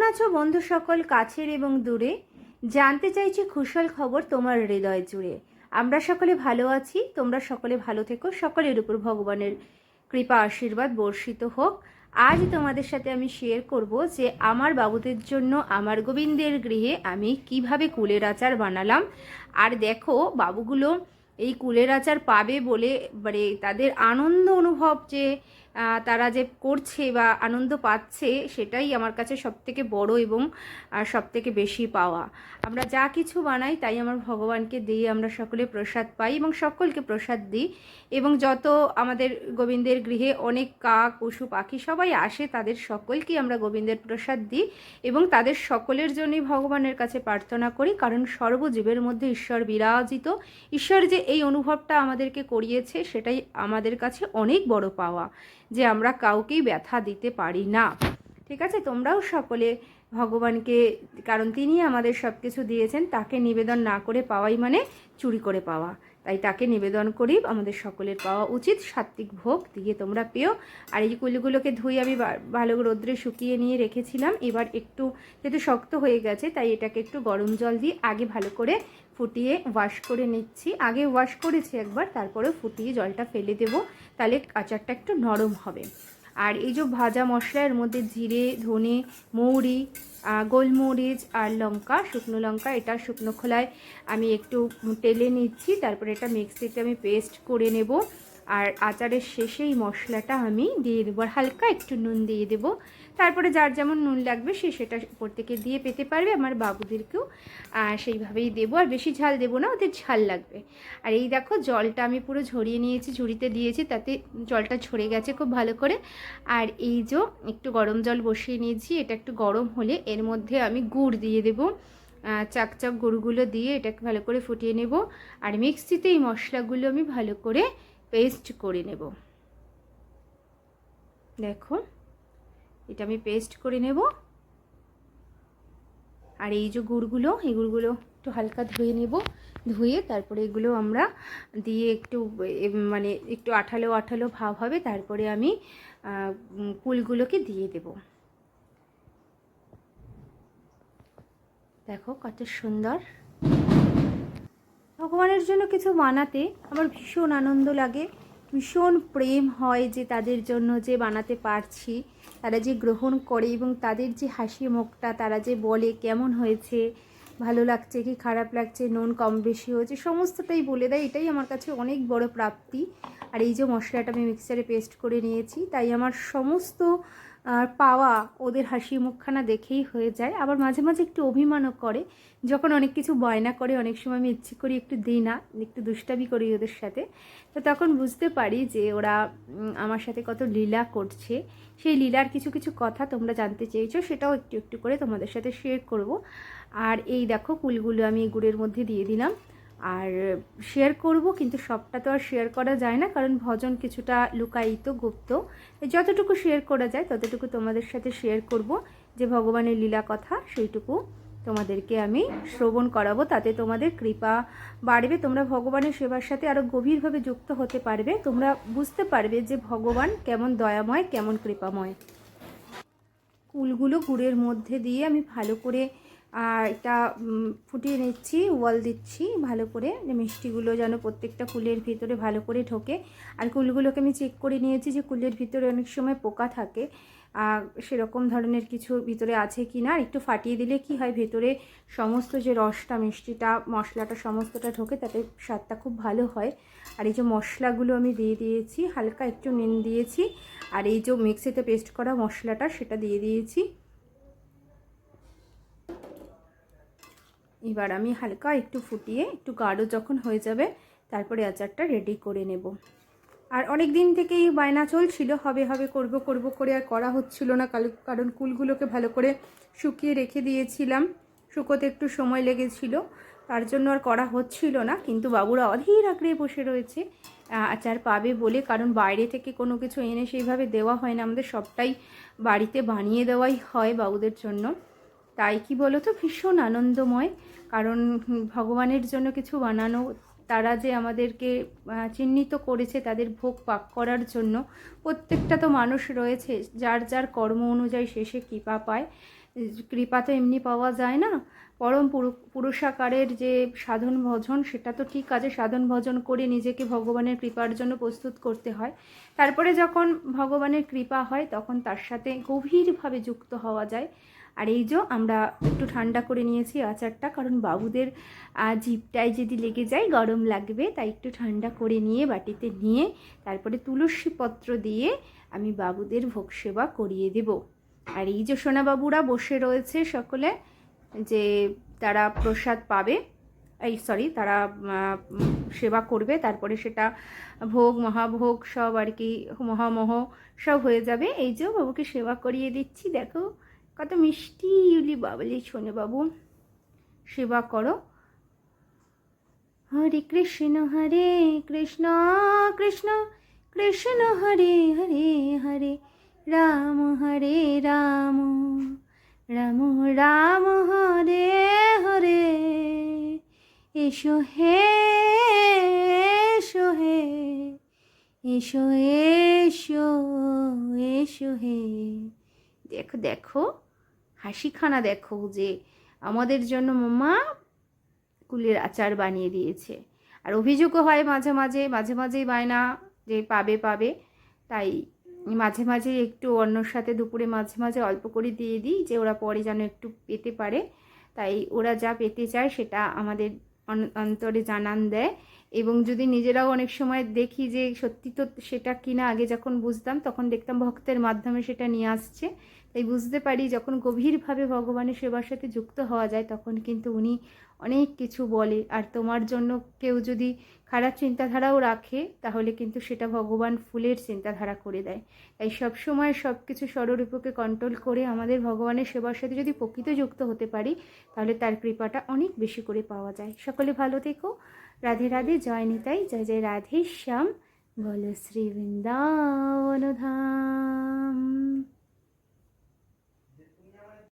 আছো বন্ধু সকল, কাছের এবং দূরে? জানতে চাইছি খুশাল খবর তোমার হৃদয় জুড়ে। আমরা সকলে ভালো আছি, তোমরা সকলে ভালো থেকো, সকলের উপর ভগবানের কৃপা আশীর্বাদ বর্ষিত হোক। আজ তোমাদের সাথে আমি শেয়ার করব যে আমার বাবুদের জন্য আমার গোবিন্দের গৃহে আমি কিভাবে কুলের আচার বানালাম। আর দেখো, বাবুগুলো এই কুলের আচার পাবে বলে মানে তাদের আনন্দ অনুভব যে তারা যে করছে বা আনন্দ পাচ্ছে, সেটাই আমার কাছে সবথেকে বড় এবং সবথেকে বেশি পাওয়া। আমরা যা কিছু বানাই তাই আমার ভগবানকে দিয়ে আমরা সকলে প্রসাদ পাই এবং সকলকে প্রসাদ দিই। এবং যত আমাদের গোবিন্দের গৃহে অনেক কাক পশু পাখি সবাই আসে, তাদের সকলকে আমরা গোবিন্দের প্রসাদ দিই এবং তাদের সকলের জন্যই ভগবানের কাছে প্রার্থনা করি, কারণ সর্বজীবের মধ্যে ঈশ্বর বিরাজিত। ঈশ্বর যে এই অনুভবটা আমাদেরকে করিয়েছে, সেটাই আমাদের কাছে অনেক বড় পাওয়া, যে আমরা কাউকেই ব্যথা দিতে পারি না। ঠিক আছে, তোমরাও সকলে ভগবানকে, কারণ তিনি আমাদের সব কিছু দিয়েছেন, তাকে নিবেদন না করে পাওয়াই মানে চুরি করে পাওয়া। তাই তাকে নিবেদন করি, আমাদের সকলের পাওয়া উচিত। সাত্বিক ভোগ দিয়ে তোমরা পেও। আর এই কুলগুলোকে ধুয়ে আমি ভালো রোদ্রে শুকিয়ে নিয়ে রেখেছিলাম। এবার একটু যেহেতু শক্ত হয়ে গেছে, তাই এটাকে একটু গরম জল দিয়ে আগে ভালো করে ফুটিয়ে ওয়াশ করে নিচ্ছি। আগে ওয়াশ করেছি একবার, তারপরে ফুটিয়ে জলটা ফেলে দেবো, তাহলে আচারটা একটু নরম হবে। আর এই যে ভাজা মশলা, এর মধ্যে জিরে, ধনে, মৌরি, গোলমরিচ আর লঙ্কা, শুকনো লঙ্কা, এটা শুকনো খোলায় আমি একটু টেলে নিচ্ছি। তারপরে এটা মিক্সিতে আমি পেস্ট করে নেব। আর আচারের শেষে এই মশলাটা আমি দিয়ে দেবো, আর হালকা একটু নুন দিয়ে দেবো। তারপরে যার যেমন নুন লাগবে সে সেটা উপর থেকে দিয়ে পেতে পারবে। আমার বাবুদেরকেও সেইভাবেই দেবো, আর বেশি ঝাল দেবো না, ওদের ঝাল লাগবে। আর এই দেখো, জলটা আমি পুরো ঝরিয়ে নিয়েছি, ঝুড়িতে দিয়েছি, তাতে জলটা ঝরে গেছে খুব ভালো করে। আর এই যে একটু গরম জল বসিয়ে নিয়েছি, এটা একটু গরম হলে এর মধ্যে আমি গুড় দিয়ে দেবো। চাকচাক গুড়গুলো দিয়ে এটাকে ভালো করে ফুটিয়ে নেব। আর মিক্সিতে এই মশলাগুলো আমি ভালো করে পেস্ট করে নেব। দেখো, এটা আমি পেস্ট করে নেব। আর এই যে গুড়গুলো, এই গুড়গুলো একটু হালকা ধুয়ে নেব। ধুয়ে তারপরে এগুলো আমরা দিয়ে একটু মানে একটু আঠালো আঠালো ভাব হবে, তারপরে আমি কুলগুলোকে দিয়ে দেব। দেখো কত সুন্দর। ভগবানের জন্য কিছু বানাতে আমার ভীষণ আনন্দ লাগে, ভীষণ প্রেম হয় যে তাদের জন্য যে বানাতে পারছি, তারা যে গ্রহণ করে এবং তাদের যে হাসি মুখটা, তারা যে বলে কেমন হয়েছে, ভালো লাগছে কি খারাপ লাগছে, নুন কম বেশি হয়েছে, সমস্তটাই বলে দেয়। এটাই আমার কাছে অনেক বড় প্রাপ্তি। আর এই যে মশলাটা আমি মিক্সারে পেস্ট করে নিয়েছি, তাই আমার সমস্ত পাওয়া ওদের হাসি মুখখানা দেখেই হয়ে যায়। আবার মাঝে মাঝে একটু অভিমানও করে, যখন অনেক কিছু বায়না করে, অনেক সময় আমি ইচ্ছে করি একটু দিই না, একটু দুষ্টামি করি ওদের সাথে, তো তখন বুঝতে পারি যে ওরা আমার সাথে কত লীলা করছে। সেই লীলার কিছু কিছু কথা তোমরা জানতে চেয়েছো, সেটাও একটু একটু করে তোমাদের সাথে শেয়ার করব। আর এই দেখো, কুলগুলো আমি গুড়ের মধ্যে দিয়ে দিলাম। আর শেয়ার করব, কিন্তু সবটা তো আর শেয়ার করা যায় না, কারণ ভজন কিছুটা লুকায়িত গুপ্ত। যতটুকু শেয়ার করা যায় ততটুকু তোমাদের সাথে শেয়ার করব। যে ভগবানের লীলা কথা, সেইটুকু তোমাদেরকে আমি শ্রবণ করাবো, তাতে তোমাদের কৃপা বাড়বে। তোমরা ভগবানের সেবার সাথে আরও গভীরভাবে যুক্ত হতে পারবে। তোমরা বুঝতে পারবে যে ভগবান কেমন দয়াময়, কেমন কৃপাময়। কুলগুলো গুড়ের মধ্যে দিয়ে আমি ভালো করে এটা ফুটিয়ে নিচ্ছি, ওয়াল দিচ্ছি ভালো করে, যে মিষ্টিগুলো যেন প্রত্যেকটা কুলের ভিতরে ভালো করে ঢোকে। আর কুলগুলোকে আমি চেক করে নিয়েছি যে কুলের ভিতরে অনেক সময় পোকা থাকে, সেরকম ধরনের কিছু ভিতরে আছে কি না। একটু ফাটিয়ে দিলে কি হয়, ভেতরে সমস্ত যে রসটা, মিষ্টিটা, মশলাটা সমস্তটা ঢোকে, তাতে স্বাদটা খুব ভালো হয়। আর এই যে মশলাগুলো আমি দিয়ে দিয়েছি, হালকা একটু নুন দিয়েছি, আর এই যে মিক্সিতে পেস্ট করা মশলাটা সেটা দিয়ে দিয়েছি। এবার আমি হালকা একটু ফুটিয়ে, একটু গাঢ় যখন হয়ে যাবে, তারপরে আচারটা রেডি করে নেব। আর অনেক দিন থেকেই বায়না চলছিল, হবে হবে করব করব করে, আর করা হচ্ছিল না, কারণ কুলগুলোকে ভালো করে শুকিয়ে রেখে দিয়েছিলাম, শুকোতে একটু সময় লেগেছিল, তার জন্য আর করা হচ্ছিল না। কিন্তু বাবুরা অধীর আগ্রহে বসে রয়েছে আচার পাবে বলে, কারণ বাইরে থেকে কোনো কিছু এনে সেইভাবে দেওয়া হয় না, আমাদের সবটাই বাড়িতে বানিয়ে দেওয়াই হয় বাবুদের জন্য। তাই কি বলো তো, ভীষণ আনন্দময়, কারণ ভগবানের জন্য কিছু বানানো, তারা যে আমাদেরকে চিহ্নিত করেছে তাদের ভোগ পাক করার জন্য, প্রত্যেকটা তো মানুষ রয়েছে যার যার কর্ম অনুযায়ী শেষে কৃপা পায়। কৃপা তো এমনি পাওয়া যায় না, পরম পুরুষাকারের যে সাধন ভজন, সেটা তো ঠিক আছে, সাধন ভজন করে নিজেকে ভগবানের কৃপার জন্য প্রস্তুত করতে হয়। তারপরে যখন ভগবানের কৃপা হয় তখন তার সাথে গভীরভাবে যুক্ত হওয়া যায়। আর এই যে আমরা একটু ঠান্ডা করে নিয়েছি আচারটা, কারণ বাবুদের জিভটায় যদি লেগে যায় গরম লাগবে, তাই একটু ঠান্ডা করে নিয়ে বাটিতে নিয়ে তারপরে তুলসী পত্র দিয়ে আমি বাবুদের ভোগ সেবা করিয়ে দেব। আর এই যে সোনাবাবুরা বসে রয়েছে সকলে, যে তারা প্রসাদ পাবে, তারা সেবা করবে, তারপরে সেটা ভোগ মহাভোগ সব আর কি, মহামহ সব হয়ে যাবে। এই যে বাবুকে সেবা করিয়ে দিচ্ছি, দেখো কত মিষ্টি উলি বাবলি। শোনে বাবু, সেবা করো। হরে কৃষ্ণ কৃষ্ণ কৃষ্ণ হরে হরে হরে রাম হরে রাম রাম রাম হরে হরে। এসো হে এসো হে এসো এসো এসো হে। দেখো দেখো হাসিখানা দেখো, যে আমাদের জন্য মামা কুলের আচার বানিয়ে দিয়েছে। আর অভিযোগও হয় মাঝে মাঝেই বায়না যে পাবে, তাই মাঝে মাঝে একটু অন্যর সাথে দুপুরে মাঝে মাঝে অল্প করে দিয়ে দিই, যে ওরা পরে যেন একটু পেতে পারে। তাই ওরা যা পেতে চায় সেটা আমাদের অন্তরে জানান দেয়। এবং যদি নিজেরাও অনেক সময় দেখি যে সত্যি তো সেটা কিনা, আগে যখন বুঝতাম তখন দেখতাম ভক্তের মাধ্যমে সেটা নিয়ে আসছে, তাই বুঝতে পারি যখন গভীরভাবে ভগবানের সেবার সাথে যুক্ত হওয়া যায় তখন কিন্তু উনি অনেক কিছু বলে। আর তোমার জন্য কেউ যদি খারাপ চিন্তাধারাও রাখে তাহলে কিন্তু সেটা ভগবান ফুলের চিন্তাধারা করে দেয়। তাই সবসময় সব কিছু ষড়রূপকে কন্ট্রোল করে আমাদের ভগবানের সেবার সাথে যদি প্রকৃত যুক্ত হতে পারি তাহলে তার কৃপাটা অনেক বেশি করে পাওয়া যায়। সকলে ভালো থেকো। রাধে রাধে, জয় নিতাই, জয় জয় রাধে শ্যাম, বলো শ্রী বৃন্দাবন ধাম।